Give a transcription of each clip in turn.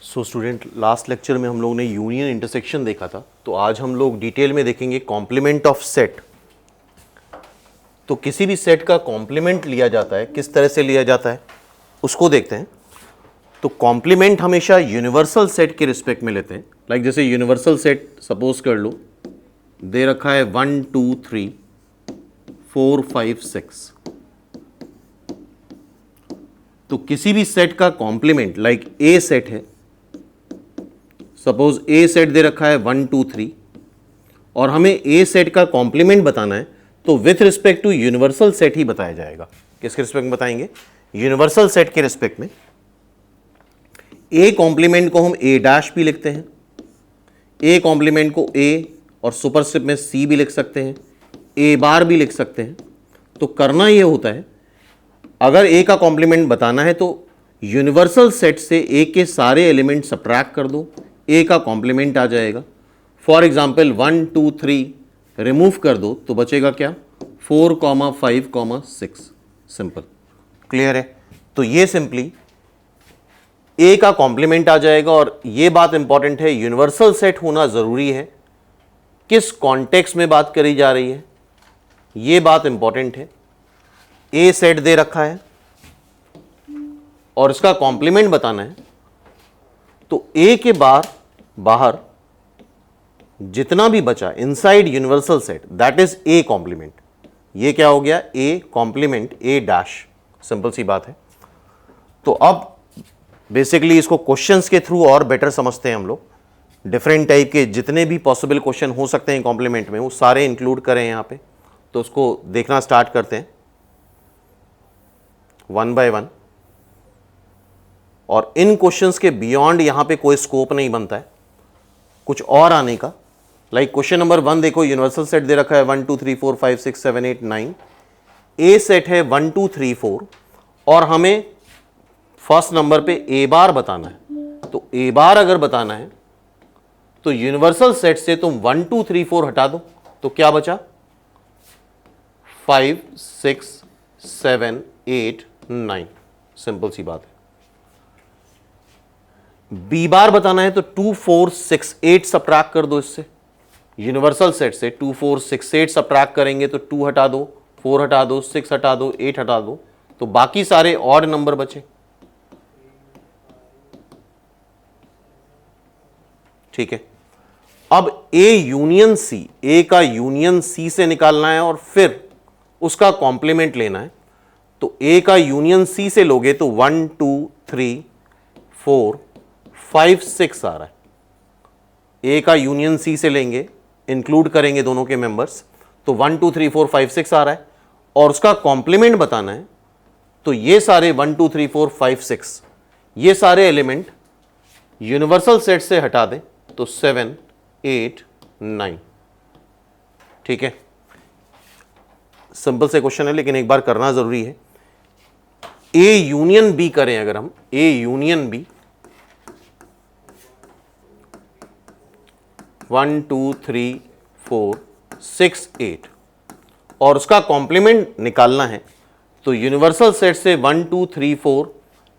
So student, last lecture में हम लोग ने यूनियन इंटरसेक्शन देखा था, तो आज हम लोग डिटेल में देखेंगे कॉम्प्लीमेंट ऑफ सेट। तो किसी भी सेट का कॉम्प्लीमेंट लिया जाता है, किस तरह से लिया जाता है उसको देखते हैं। तो कॉम्प्लीमेंट हमेशा यूनिवर्सल सेट के रिस्पेक्ट में लेते हैं। लाइक जैसे यूनिवर्सल सेट सपोज कर लो, दे रखा है 1 2 3 4 5 6। तो किसी भी सेट का कॉम्प्लीमेंट लाइक ए सेट है, सपोज ए सेट दे रखा है 1 2 3 और हमें ए सेट का कॉम्प्लीमेंट बताना है, तो with respect to universal set ही बताया जाएगा। किसके रिस्पेक्ट में बताएंगे? यूनिवर्सल सेट के रिस्पेक्ट में। ए कॉम्प्लीमेंट को हम ए डैश भी लिखते हैं, ए कॉम्प्लीमेंट को ए और सुपरस्क्रिप्ट में सी भी लिख सकते हैं, ए बार भी लिख सकते हैं। तो करना यह होता है, अगर ए का कॉम्प्लीमेंट बताना है तो यूनिवर्सल सेट से ए के सारे एलिमेंट सब्ट्रैक्ट कर दो, ए का कॉम्प्लीमेंट आ जाएगा। फॉर एग्जाम्पल 1 2 3 रिमूव कर दो तो बचेगा क्या? 4 5 6। सिंपल, क्लियर है? तो ये सिंपली ए का कॉम्प्लीमेंट आ जाएगा। और ये बात इंपॉर्टेंट है, यूनिवर्सल सेट होना जरूरी है। किस कॉन्टेक्स्ट में बात करी जा रही है, ये बात इंपॉर्टेंट है। ए सेट दे रखा है और इसका कॉम्प्लीमेंट बताना है, तो ए के बाहर जितना भी बचा inside universal set, that is a complement. ये क्या हो गया? A complement A dash. Simple सी बात है। तो अब बेसिकली इसको क्वेश्चंस के थ्रू और बेटर समझते हैं हम लोग। डिफरेंट टाइप के जितने भी पॉसिबल क्वेश्चन हो सकते हैं कॉम्प्लीमेंट में, वो सारे इंक्लूड करें यहाँ पे। तो उसको देखना स्टार्ट करते हैं वन बाय वन। और इन क्वेश्चंस के बियॉन्ड यहां पे कोई स्कोप नहीं बनता है कुछ और आने का। लाइक क्वेश्चन नंबर 1 देखो, यूनिवर्सल सेट दे रखा है 1 2 3 4 5 6 7 8 9। ए सेट है 1 2 3 4 और हमें फर्स्ट नंबर पे ए बार बताना है। तो ए बार अगर बताना है तो यूनिवर्सल सेट से तुम 1 2 3 4 हटा दो, तो क्या बचा? 5 6 7 8 9। सिंपल सी बात है। बी बार बताना है तो 2 4 6 8 सब्ट्रैक्ट कर दो इससे। यूनिवर्सल सेट से 2 4 6 8 सब्ट्रैक्ट करेंगे तो 2 हटा दो, 4 हटा दो, 6 हटा दो, 8 हटा दो, तो बाकी सारे ऑड नंबर बचे। ठीक है। अब ए यूनियन सी, ए का यूनियन सी से निकालना है और फिर उसका कॉम्प्लीमेंट लेना है। तो ए का यूनियन सी से लोगे तो 1 2 3 4 5 6 आ रहा है। ए का यूनियन सी से लेंगे, इंक्लूड करेंगे दोनों के मेंबर्स, तो 1 2 3 4 5 6 आ रहा है। और उसका कॉम्प्लीमेंट बताना है, तो ये सारे 1 2 3 4 5 6 ये सारे एलिमेंट यूनिवर्सल सेट से हटा दें तो 7 8 9। ठीक है। सिंपल से क्वेश्चन है लेकिन एक बार करना जरूरी है। ए यूनियन बी करें अगर हम, ए यूनियन बी 1 2 3 4 6 8 और उसका कॉम्प्लीमेंट निकालना है, तो यूनिवर्सल सेट से 1 2 3 4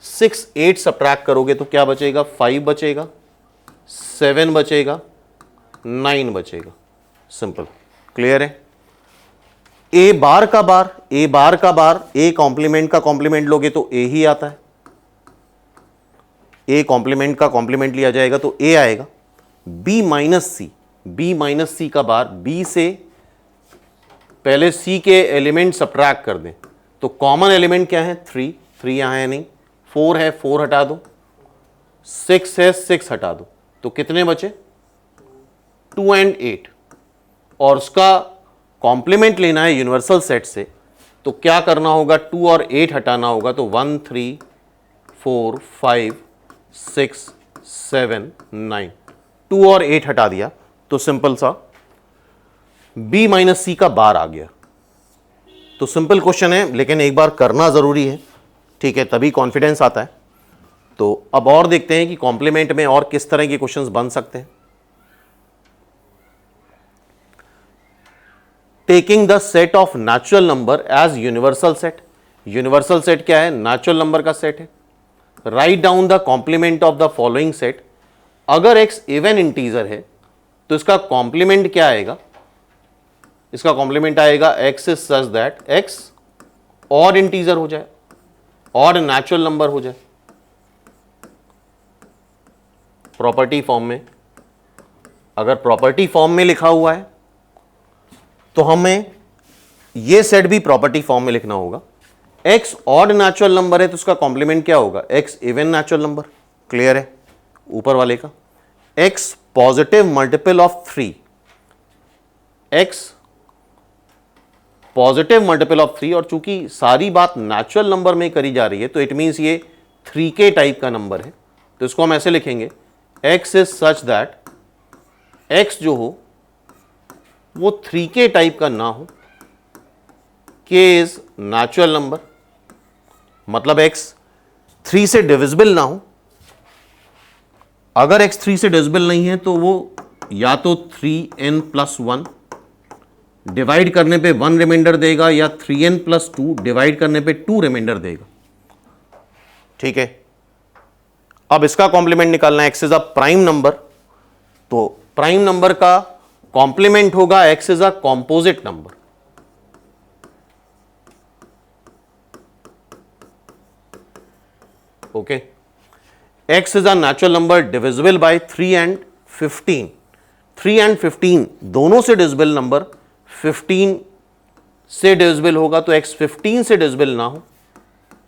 6 8 सब्ट्रैक्ट करोगे तो क्या बचेगा? 5 बचेगा, 7 बचेगा, 9 बचेगा। सिंपल, क्लियर है? ए बार का बार, ए बार का बार, ए कॉम्प्लीमेंट का कॉम्प्लीमेंट लोगे तो ए ही आता है। ए कॉम्प्लीमेंट का कॉम्प्लीमेंट लिया जाएगा तो ए आएगा। बी माइनस सी, बी माइनस सी का बार, बी से पहले सी के एलिमेंट सब्ट्रैक्ट कर दें, तो कॉमन एलिमेंट क्या है? 3 3 यहां है नहीं, 4 है 4 हटा दो, 6 है 6 हटा दो, तो कितने बचे? 2 एंड 8। और उसका कॉम्प्लीमेंट लेना है यूनिवर्सल सेट से, तो क्या करना होगा? 2 और 8 हटाना होगा, तो 1 3 4 5 6 7 9। 2 और 8 हटा दिया तो सिंपल सा बी माइनस सी का बार आ गया। तो सिंपल क्वेश्चन है लेकिन एक बार करना जरूरी है, ठीक है, तभी कॉन्फिडेंस आता है। तो अब और देखते हैं कि कॉम्प्लीमेंट में और किस तरह के क्वेश्चंस बन सकते हैं। Taking the set of natural number as universal set. Universal set क्या है? नेचुरल नंबर का सेट है। Write down the complement of the following set. अगर x इवन इंटीजर है तो इसका कॉम्प्लीमेंट क्या आएगा? इसका कॉम्प्लीमेंट आएगा x is such that x odd integer हो जाए, ऑड नेचुरल नंबर हो जाए। प्रॉपर्टी फॉर्म में, अगर प्रॉपर्टी फॉर्म में लिखा हुआ है तो हमें यह सेट भी प्रॉपर्टी फॉर्म में लिखना होगा। x ऑड नेचुरल नंबर है तो उसका कॉम्प्लीमेंट क्या होगा? x even natural number. Clear है ऊपर वाले का? x positive multiple of 3, x positive multiple of 3, और चूंकि सारी बात नेचुरल नंबर में करी जा रही है तो इट मींस ये 3k टाइप का नंबर है। तो इसको हम ऐसे लिखेंगे, x is such that x जो हो वो 3k टाइप का ना हो, k इज नेचुरल नंबर, मतलब x 3 से डिविजिबल ना हो। अगर x 3 से डिविजिबल नहीं है तो वो या तो 3n+1 डिवाइड करने पे 1 रिमाइंडर देगा या 3n+2 डिवाइड करने पे 2 रिमाइंडर देगा। ठीक है, अब इसका कॉम्प्लीमेंट निकालना है। x is a prime number, तो प्राइम नंबर का कॉम्प्लीमेंट होगा x is a composite number. Okay, x is a natural number divisible by 3 and 15। 3 and 15 दोनों से डिविजिबल नंबर 15 से डिविजिबल होगा, तो x 15 से डिविजिबल ना हो,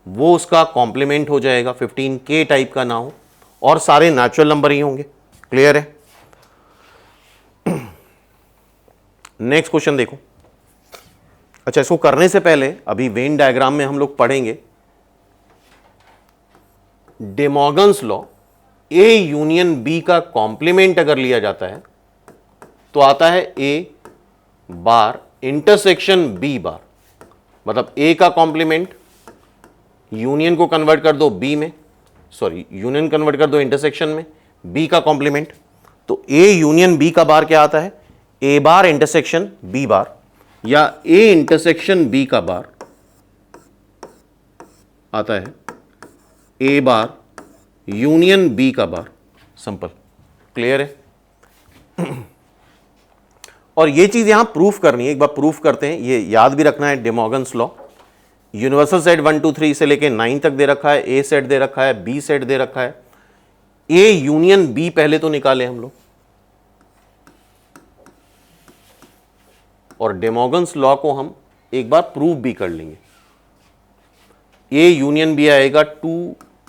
वो उसका कॉम्प्लीमेंट हो जाएगा। 15k टाइप का ना हो और सारे नेचुरल नंबर ही होंगे। क्लियर है? नेक्स्ट क्वेश्चन देखो। अच्छा, इसको करने से पहले अभी वेन डायग्राम में हम लोग पढ़ेंगे डे Morgan's law. A union B का कॉम्प्लीमेंट अगर लिया जाता है तो आता है ए बार इंटरसेक्शन बी बार, मतलब ए का कॉम्प्लीमेंट यूनियन को कन्वर्ट कर दो बी में, सॉरी यूनियन कन्वर्ट कर दो इंटरसेक्शन में, बी का कॉम्प्लीमेंट। तो ए यूनियन बी का बार क्या आता है? ए बार इंटरसेक्शन बी बार, या ए इंटरसेक्शन बी का बार आता है ए बार यूनियन बी का बार। सिंपल। क्लियर है? और ये चीज यहां प्रूफ करनी है, एक बार प्रूफ करते हैं। ये याद भी रखना है, day Morgan's law. Universal set 1 2 3 से लेके 9 तक दे रखा है, ए सेट दे रखा है, बी सेट दे रखा है। ए यूनियन बी पहले तो निकाले हम लोग, और डे मॉर्गन्स लॉ को हम एक बार प्रूफ भी कर लेंगे। ए यूनियन बी आएगा 2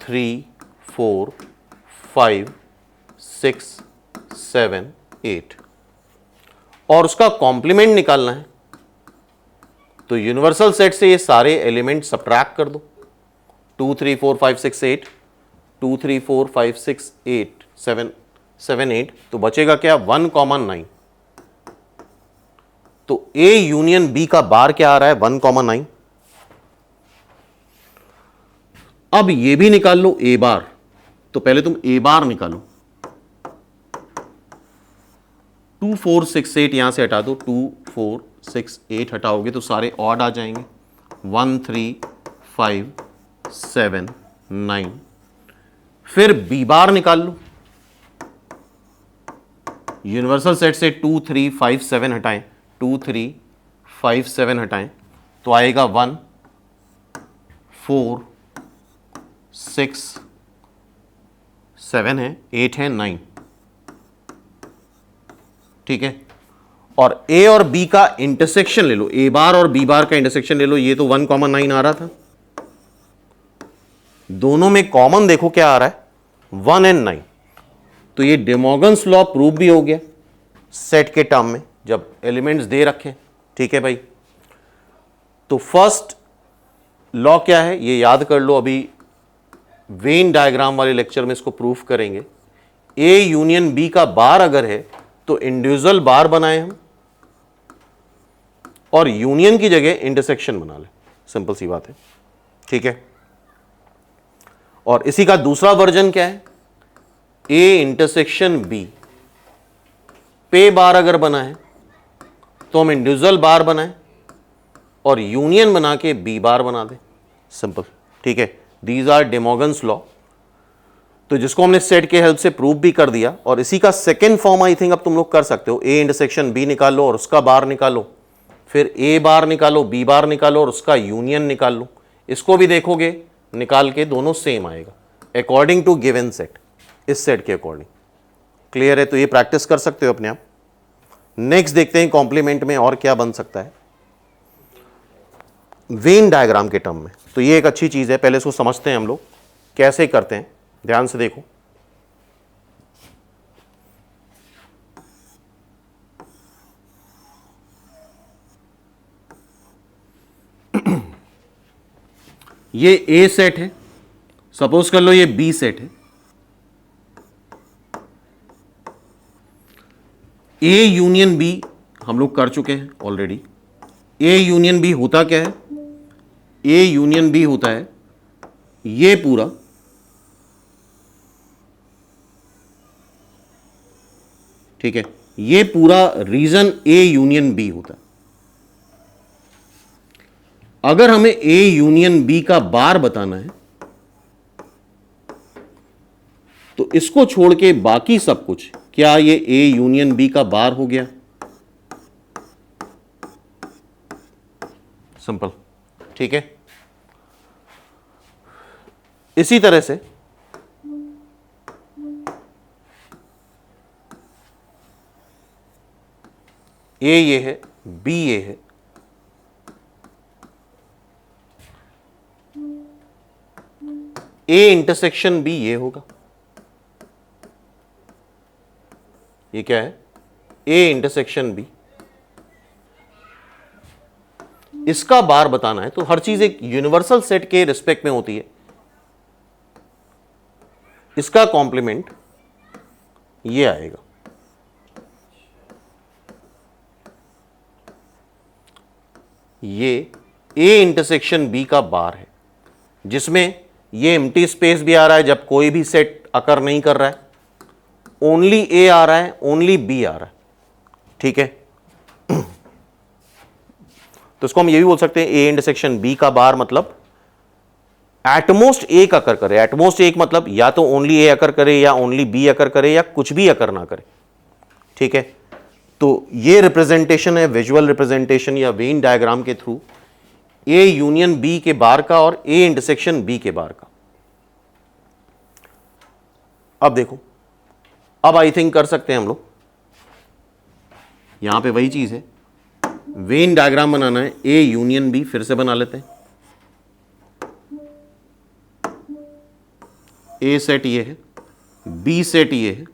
3 4 5 6 7 8, और उसका कॉम्प्लीमेंट निकालना है। तो यूनिवर्सल सेट से ये सारे एलिमेंट सब्ट्रैक्ट कर दो। 2 3 4 5 6 8, 2 3 4 5 6 8 7 7 8, तो बचेगा क्या? 1 9। तो ए यूनियन बी का बार क्या आ रहा है? 1 9। अब ये भी निकाल लो ए बार, तो पहले तुम ए बार निकालो। 2 4 6 8 यहां से हटा दो, 2 4 6 8 हटाओगे तो सारे ऑड आ जाएंगे। 1 3 5 7 9। फिर बी बार निकाल लो। यूनिवर्सल सेट से 2 3 5 7 हटाएं, 2 3 5 7 हटाएं तो आएगा 1 4 6 7 है, 8 है, 9। ठीक है, और ए और बी का इंटरसेक्शन ले लो, ए बार और बी बार का इंटरसेक्शन ले लो। ये तो 1 9 आ रहा था, दोनों में कॉमन देखो क्या आ रहा है? 1 और 9। तो ये डे मॉर्गन्स लॉ प्रूव भी हो गया सेट के टर्म में, जब एलिमेंट्स दे रखे। ठीक है भाई, तो फर्स्ट लॉ क्या है ये याद कर लो। अभी वेन डायग्राम वाले लेक्चर में इसको प्रूफ करेंगे। ए यूनियन बी का बार अगर है तो इंडिविजुअल बार बनाए हम, और यूनियन की जगह इंटरसेक्शन बना ले। सिंपल सी बात है। ठीक है, और इसी का दूसरा वर्जन क्या है? A intersection B. पे बार अगर बना है तो हम इंडिविजुअल बार बनाएं और यूनियन बना के बी बार बना दें। सिंपल। ठीक है, दीज आर डे मॉर्गन्स लॉ। तो जिसको हमने सेट के हेल्प से प्रूव भी कर दिया, और इसी का सेकेंड फॉर्म आई थिंक अब तुम लोग कर सकते हो, ए इंटरसेक्शन बी निकालो और उसका बार निकालो, फिर ए बार निकालो बी बार निकालो और उसका यूनियन निकाल लो। इसको भी देखोगे निकाल के दोनों सेम आएगा अकॉर्डिंग टू गिवन सेट, इस सेट के अकॉर्डिंग। क्लियर है? तो ये प्रैक्टिस कर सकते हो अपने आप। नेक्स्ट देखते हैं कॉम्प्लीमेंट में और क्या बन सकता है वेन डायग्राम के टर्म में। तो ये एक अच्छी चीज है, पहले इसको समझते हैं हम लोग कैसे करते हैं। ध्यान से देखो, ये ए सेट है, सपोज कर लो ये बी सेट है। ए यूनियन बी हम लोग कर चुके हैं ऑलरेडी। ए यूनियन बी होता क्या है? ए यूनियन बी होता है ये पूरा, ठीक है, ये पूरा रीजन ए यूनियन बी होता है। अगर हमें ए यूनियन बी का बार बताना है तो इसको छोड़ के बाकी सब कुछ, क्या ये ए यूनियन बी का बार हो गया? सिंपल, ठीक है। इसी तरह से ए ये है, बी ये है, ए इंटरसेक्शन बी ये होगा। ये क्या है? A intersection B. इसका बार बताना है तो हर चीज एक यूनिवर्सल सेट के रिस्पेक्ट में होती है। इसका कॉम्प्लीमेंट ये आएगा, ये ए इंटरसेक्शन बी का बार है, जिसमें ये एम्प्टी स्पेस भी आ रहा है जब कोई भी सेट अकर नहीं कर रहा है, ओनली ए आ रहा है, ओनली बी आ रहा है, ठीक है। तो इसको हम ये भी बोल सकते हैं ए इंटरसेक्शन बी का बार मतलब एटमोस्ट एक अकर करे। एटमोस्ट एक मतलब या तो ओनली ए अकर करे या ओनली बी अकर करे या कुछ भी अकर ना करे, ठीक है। तो ये रिप्रेजेंटेशन है विजुअल रिप्रेजेंटेशन या वेन डायग्राम के थ्रू ए यूनियन बी के बार का और ए इंटरसेक्शन बी के बार का। अब देखो, अब आई थिंक कर सकते हैं हम लोग, यहां पे वही चीज है, वेन डायग्राम बनाना है, ए यूनियन बी फिर से बना लेते हैं। ए सेट ये है, बी सेट ये है,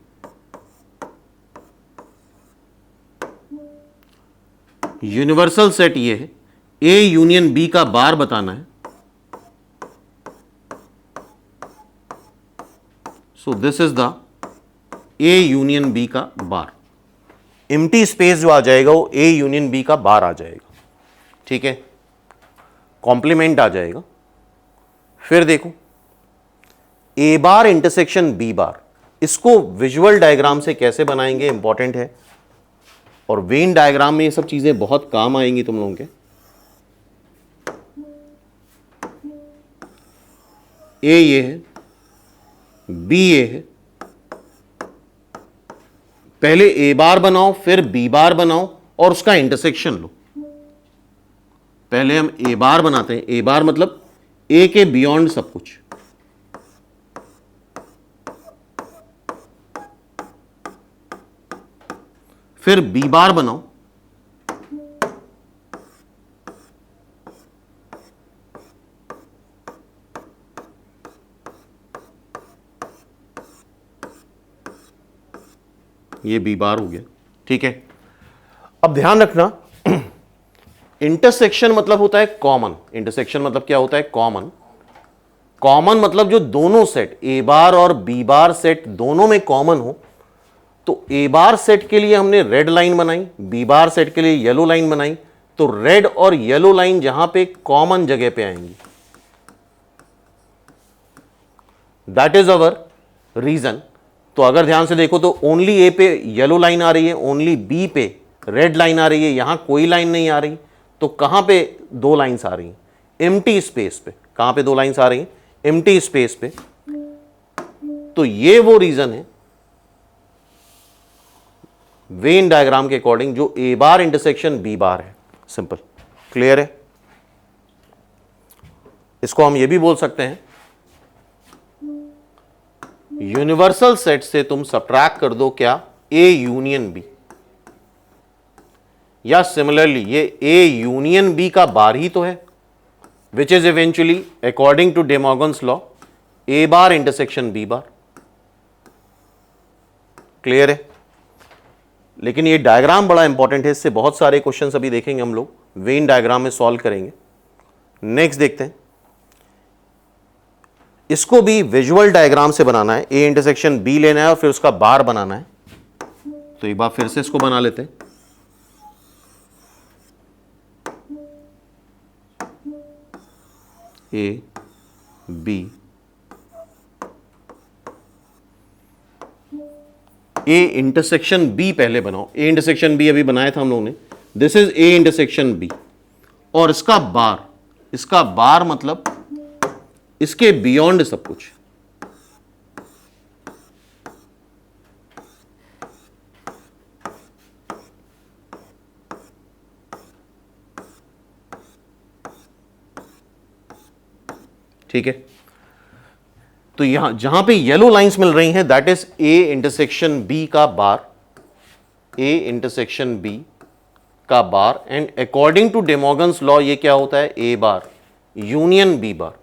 यूनिवर्सल सेट ये है, ए यूनियन बी का बार बताना है। So this is the A union B का बार। एम्प्टी स्पेस जो आ जाएगा वो ए यूनियन बी का बार आ जाएगा, ठीक है, कॉम्प्लीमेंट आ जाएगा। फिर देखो ए बार इंटरसेक्शन बी बार, इसको विजुअल डायग्राम से कैसे बनाएंगे इंपॉर्टेंट है, और वेन डायग्राम में ये सब चीजें बहुत काम आएंगी तुम लोगों के। ए ये है, बी ये है, पहले ए बार बनाओ फिर बी बार बनाओ और उसका इंटरसेक्शन लो। पहले हम ए बार बनाते हैं, ए बार मतलब ए के बियॉन्ड सब कुछ, फिर बी बार बनाओ, ये बी बार हो गया, ठीक है। अब ध्यान रखना इंटरसेक्शन मतलब होता है कॉमन। इंटरसेक्शन मतलब क्या होता है? कॉमन। कॉमन मतलब जो दोनों सेट ए बार और बी बार सेट दोनों में कॉमन हो। तो ए बार सेट के लिए हमने रेड लाइन बनाई, बी बार सेट के लिए येलो लाइन बनाई, तो रेड और येलो लाइन जहां पे कॉमन जगह पे आएंगी, दैट इज अवर रीजन। तो अगर ध्यान से देखो तो ओनली ए पे येलो लाइन आ रही है, ओनली बी पे रेड लाइन आ रही है, यहां कोई लाइन नहीं आ रही। तो कहां पे दो लाइंस आ रही हैं? एम्प्टी स्पेस पे। कहां पे दो लाइंस आ रही हैं? एम्प्टी स्पेस पे। तो ये वो रीजन है वेन डायग्राम के अकॉर्डिंग जो ए बार इंटरसेक्शन बी बार है। सिंपल, क्लियर है। इसको हम ये भी बोल सकते हैं यूनिवर्सल सेट से तुम सब्ट्रैक्ट कर दो क्या, ए यूनियन बी, या सिमिलरली ये ए यूनियन बी का बार ही तो है, which is eventually according to day Morgan's law A bar intersection B bar. Clear है। लेकिन ये डायग्राम बड़ा इंपॉर्टेंट है, इससे बहुत सारे क्वेश्चंस अभी देखेंगे हम लोग, वेन डायग्राम में सॉल्व करेंगे। नेक्स्ट देखते हैं, इसको भी विजुअल डायग्राम से बनाना है, ए इंटरसेक्शन बी लेना है और फिर उसका बार बनाना है। तो एक बार फिर से इसको बना लेते हैं। A B, A intersection B पहले बनाओ, ए इंटरसेक्शन बी अभी बनाया था हम लोगों ने, this is A intersection B, और इसका बार मतलब इसके बियॉन्ड सब कुछ। ठीक है, तो यहां जहां पे येलो लाइंस मिल रही हैं that is A intersection B का बार, ए इंटरसेक्शन बी का bar, and according to day Morgan's law ये क्या होता है, A bar union B bar,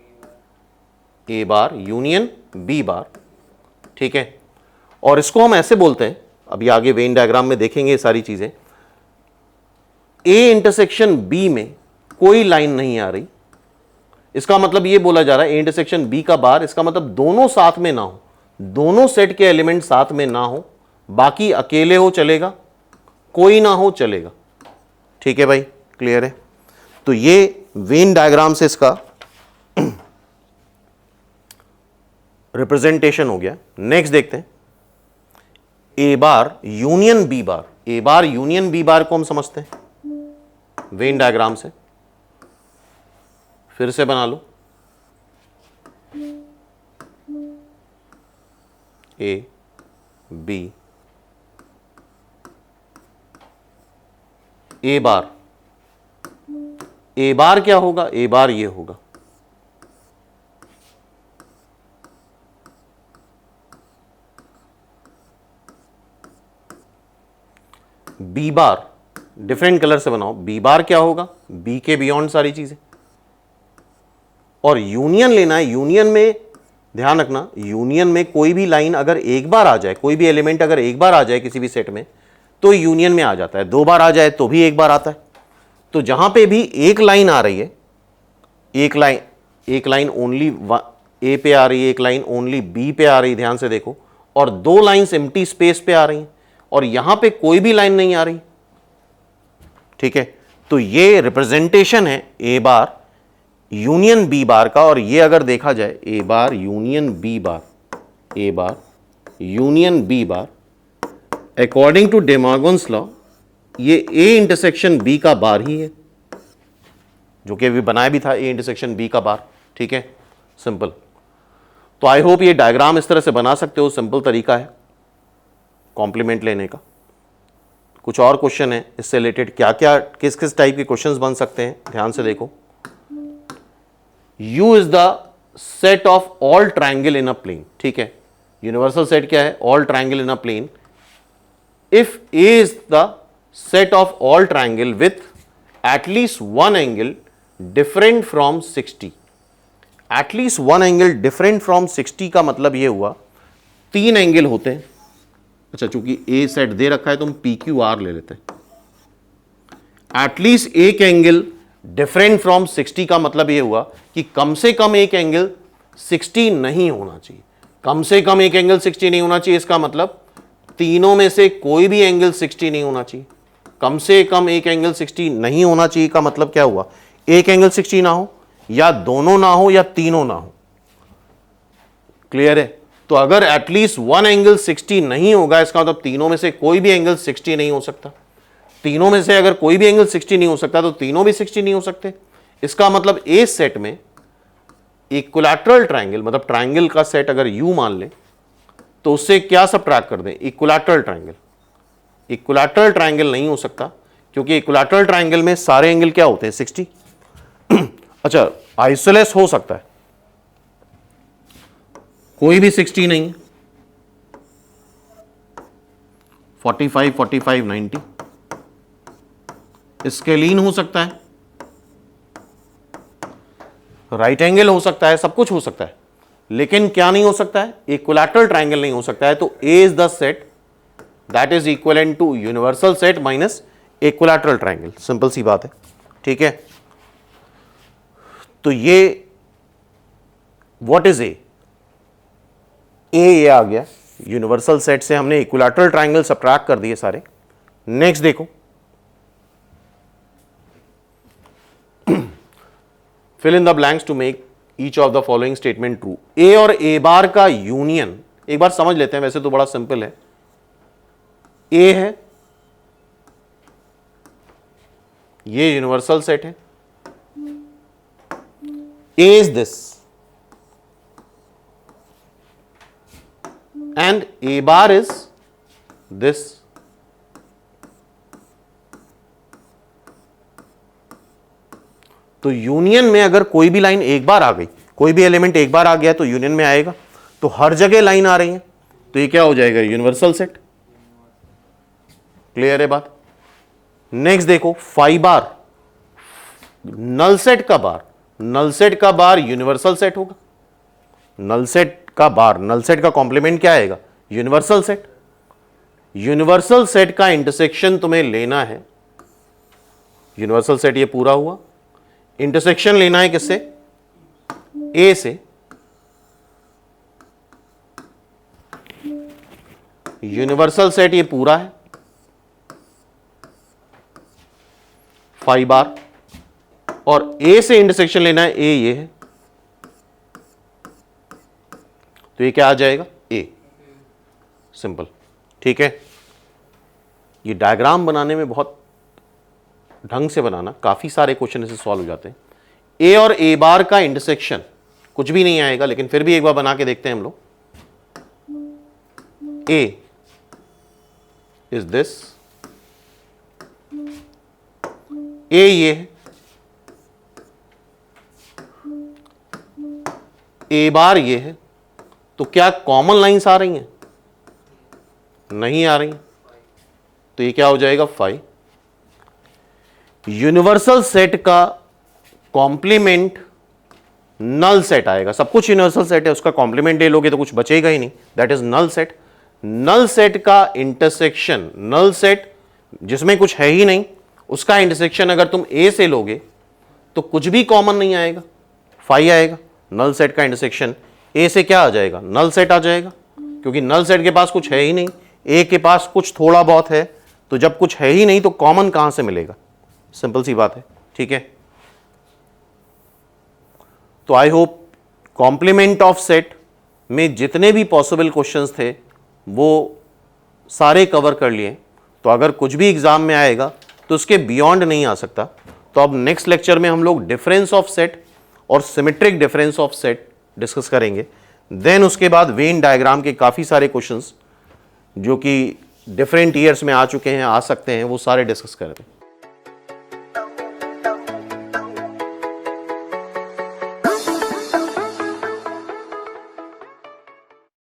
A bar union B bar. ठीक है, और इसको हम ऐसे बोलते हैं, अभी आगे वेन डायग्राम में देखेंगे ये सारी चीजें, ए इंटरसेक्शन बी में कोई लाइन नहीं आ रही, इसका मतलब ये बोला जा रहा है ए इंटरसेक्शन बी का बार, इसका मतलब दोनों साथ में ना हो, दोनों सेट के एलिमेंट साथ में ना हो, बाकी अकेले हो चलेगा, कोई ना हो चलेगा। ठीक है भाई, क्लियर है। तो ये वेन डायग्राम से इसका रिप्रेजेंटेशन हो गया। नेक्स्ट देखते हैं, ए bar union B bar, A bar union B बार को हम समझते हैं वेन डायग्राम से, फिर से बना लो, ए बी, ए बार, ए बार क्या होगा, ए बार ये होगा, बी बार डिफरेंट कलर से बनाओ, बी बार क्या होगा, बी के बियॉन्ड सारी चीजें, और यूनियन लेना है। यूनियन में ध्यान रखना, यूनियन में कोई भी लाइन अगर एक बार आ जाए, कोई भी एलिमेंट अगर एक बार आ जाए किसी भी सेट में तो यूनियन में आ जाता है, दो बार आ जाए तो भी एक बार आता है। तो जहां पे भी एक लाइन आ रही है, एक लाइन ओनली ए पे आ रही है, एक लाइन ओनली बी पे आ रही है, ध्यान से देखो, और दो लाइंस एम्प्टी स्पेस पे आ रही हैं, और यहां पे कोई भी लाइन नहीं आ रही। ठीक है, तो ये रिप्रेजेंटेशन है ए बार यूनियन बी बार का, और ये अगर देखा जाए A bar union B bar, A bar union B bar according to day Morgan's law ये ए इंटरसेक्शन बी का बार ही है, जो कि अभी बनाया भी था ए इंटरसेक्शन बी का बार। ठीक है, सिंपल। तो आई होप ये डायग्राम इस तरह से बना सकते हो, सिंपल तरीका है कॉम्प्लीमेंट लेने का। कुछ और क्वेश्चन है इससे रिलेटेड, क्या क्या किस किस टाइप के क्वेश्चंस बन सकते हैं, ध्यान से देखो। U is the set of all triangle in a plane. ठीक है, यूनिवर्सल सेट क्या है, all triangle in a plane. If A is the set of all triangle with at least one angle different from 60। At least one angle different from 60 का मतलब यह हुआ तीन angle होते हैं। अच्छा, चूंकि ए सेट दे रखा है तो हम PQR ले लेते हैं। एटलीस्ट एक एंगल डिफरेंट फ्रॉम 60 का मतलब यह हुआ कि कम से कम एक एंगल 60 नहीं होना चाहिए। कम से कम एक एंगल 60 नहीं होना चाहिए, इसका मतलब तीनों में से कोई भी एंगल 60 नहीं होना चाहिए। कम से कम एक एंगल 60 नहीं होना चाहिए का मतलब क्या हुआ, एक एंगल 60 ना हो, या दोनों ना हो, या तीनों ना हो। क्लियर है? तो अगर एटलीस्ट वन एंगल 60 नहीं होगा, इसका मतलब तीनों में से कोई भी एंगल 60 नहीं हो सकता। तीनों में से अगर कोई भी एंगल 60 नहीं हो सकता तो तीनों भी 60 नहीं हो सकते। इसका मतलब ए सेट में इक्विलैटरल ट्राइंगल, मतलब ट्राइंगल का सेट अगर यू मान ले, तो उससे क्या सबट्रैक्ट कर दें, इक्विलैटरल ट्रायंगल। इक्विलैटरल ट्रायंगल नहीं हो सकता क्योंकि इक्विलैटरल ट्रायंगल में सारे एंगल क्या होते हैं 60। अच्छा, आइसोलेस हो सकता है, कोई भी 60 नहीं, 45 45 90। स्केलीन हो सकता है, राइट एंगल हो सकता है, सब कुछ हो सकता है, लेकिन क्या नहीं हो सकता है, इक्विलैटरल ट्रायंगल नहीं हो सकता है। तो A is the set that is equivalent to universal set minus equilateral triangle. Simple सी बात है, ठीक है। तो ये व्हाट इज ए आ गया, यूनिवर्सल सेट से हमने इक्विलैटरल ट्रायंगल सबट्रैक्ट कर दिए सारे। नेक्स्ट देखो, fill in the blanks to make each of the following statement true. A और ए बार का यूनियन एक बार समझ लेते हैं, वैसे तो बड़ा सिंपल है। ए है, ये यूनिवर्सल सेट है, A is this and A bar is this. तो यूनियन में अगर कोई भी लाइन एक बार आ गई, कोई भी एलिमेंट एक बार आ गया तो यूनियन में आएगा। तो हर जगह लाइन आ रही है तो ये क्या हो जाएगा, यूनिवर्सल सेट। क्लियर है बात। नेक्स्ट देखो, फाइव बार नल सेट का बार, नल सेट का बार यूनिवर्सल सेट होगा। नल सेट का बार, नल सेट का कॉम्प्लीमेंट क्या आएगा, यूनिवर्सल सेट। यूनिवर्सल सेट का इंटरसेक्शन तुम्हें लेना है, यूनिवर्सल सेट ये पूरा हुआ, इंटरसेक्शन लेना है किससे, ए से। यूनिवर्सल सेट ये पूरा है, 5 बार, और ए से इंटरसेक्शन लेना है, ए ये है, तो ये क्या आ जाएगा, ए। सिंपल, ठीक है। ये डायग्राम बनाने में बहुत ढंग से बनाना, काफी सारे क्वेश्चन ऐसे सॉल्व हो जाते हैं। ए और ए बार का इंटरसेक्शन कुछ भी नहीं आएगा, लेकिन फिर भी एक बार बना के देखते हैं हम लोग। ए इज दिस, ए ये है, ए बार ये है, तो क्या कॉमन लाइंस आ रही हैं, नहीं आ रही, तो ये क्या हो जाएगा 5। यूनिवर्सल सेट का कॉम्प्लीमेंट नल सेट आएगा, सब कुछ यूनिवर्सल सेट है, उसका कॉम्प्लीमेंट ले लोगे तो कुछ बचेगा ही नहीं, that is null set. Null set का इंटरसेक्शन, नल सेट जिसमें कुछ है ही नहीं उसका इंटरसेक्शन अगर तुम ए से लोगे तो कुछ भी कॉमन नहीं आएगा, 5 आएगा। नल सेट का इंटरसेक्शन ए से क्या आ जाएगा, नल सेट आ जाएगा, क्योंकि नल सेट के पास कुछ है ही नहीं, ए के पास कुछ थोड़ा बहुत है, तो जब कुछ है ही नहीं तो कॉमन कहां से मिलेगा, सिंपल सी बात है, ठीक है। तो I hope complement of set में जितने भी पॉसिबल क्वेश्चंस थे वो सारे कवर कर लिए। तो अगर कुछ भी एग्जाम में आएगा तो उसके बियॉन्ड नहीं आ सकता। तो अब नेक्स्ट लेक्चर में हम लोग डिफरेंस ऑफ सेट और symmetric difference of set discuss करेंगे। देन उसके बाद वेन डायग्राम के काफ़ी सारे क्वेश्चंस जो कि डिफरेंट ईयर्स में आ चुके हैं, आ सकते हैं, वो सारे डिस्कस करेंगे।